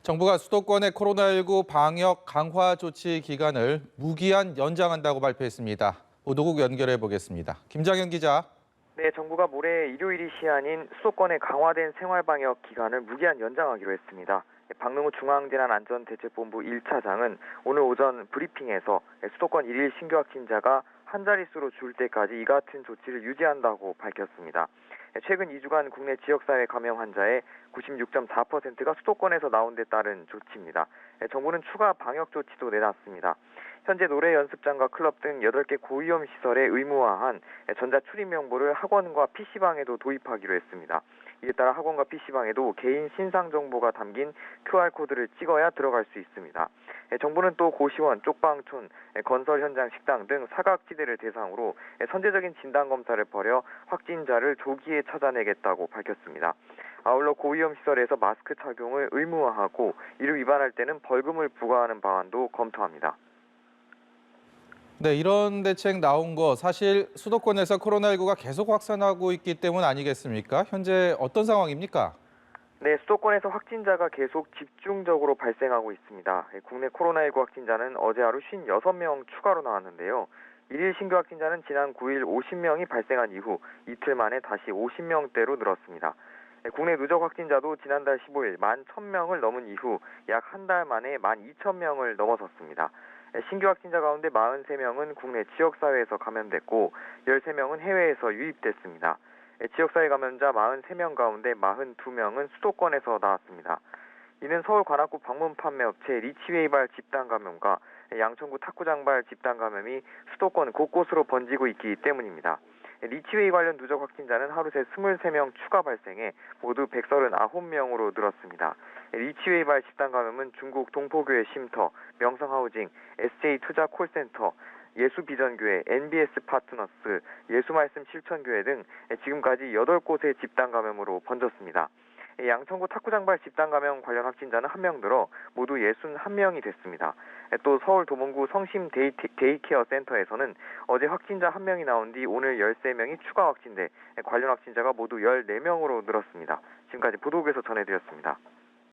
정부가 수도권의 코로나19 방역 강화 조치 기간을 무기한 연장한다고 발표했습니다. 보도국 연결해 보겠습니다. 김장현 기자. 네, 정부가 모레 일요일이 시한인 수도권의 강화된 생활방역 기간을 무기한 연장하기로 했습니다. 박능우 중앙재난안전대책본부 1차장은 오늘 오전 브리핑에서 수도권 일일 신규 확진자가 한 자릿수로 줄 때까지 이 같은 조치를 유지한다고 밝혔습니다. 최근 2주간 국내 지역사회 감염 환자의 96.4%가 수도권에서 나온 데 따른 조치입니다. 정부는 추가 방역 조치도 내놨습니다. 현재 노래 연습장과 클럽 등 8개 고위험 시설에 의무화한 전자 출입 명부를 학원과 PC방에도 도입하기로 했습니다. 이에 따라 학원과 PC방에도 개인 신상 정보가 담긴 QR코드를 찍어야 들어갈 수 있습니다. 정부는 또 고시원, 쪽방촌, 건설 현장 식당 등 사각지대를 대상으로 선제적인 진단검사를 벌여 확진자를 조기에 찾아내겠다고 밝혔습니다. 아울러 고위험 시설에서 마스크 착용을 의무화하고 이를 위반할 때는 벌금을 부과하는 방안도 검토합니다. 네, 이런 대책 나온 거 사실 수도권에서 코로나19가 계속 확산하고 있기 때문 아니겠습니까? 현재 어떤 상황입니까? 네, 수도권에서 확진자가 계속 집중적으로 발생하고 있습니다. 국내 코로나19 확진자는 어제 하루 56명 추가로 나왔는데요. 일일 신규 확진자는 지난 9일 50명이 발생한 이후 이틀 만에 다시 50명대로 늘었습니다. 국내 누적 확진자도 지난달 15일 11,000명을 넘은 이후 약 한 달 만에 12,000명을 넘어섰습니다. 신규 확진자 가운데 43명은 국내 지역사회에서 감염됐고 13명은 해외에서 유입됐습니다. 지역사회 감염자 43명 가운데 42명은 수도권에서 나왔습니다. 이는 서울 관악구 방문 판매 업체 리치웨이발 집단 감염과 양천구 탁구장발 집단 감염이 수도권 곳곳으로 번지고 있기 때문입니다. 리치웨이 관련 누적 확진자는 하루 새 23명 추가 발생해 모두 139명으로 늘었습니다. 리치웨이발 집단 감염은 중국 동포교회 쉼터, 명성하우징, SJ투자 콜센터, 예수비전교회, NBS 파트너스, 예수말씀 실천교회 등 지금까지 8곳의 집단 감염으로 번졌습니다. 양천구 탁구장발 집단 감염 관련 확진자는 1명 늘어 모두 61명이 됐습니다. 또 서울 도봉구 성심 데이케어 센터에서는 어제 확진자 1명이 나온 뒤 오늘 13명이 추가 확진돼 관련 확진자가 모두 14명으로 늘었습니다. 지금까지 보도국에서 전해드렸습니다.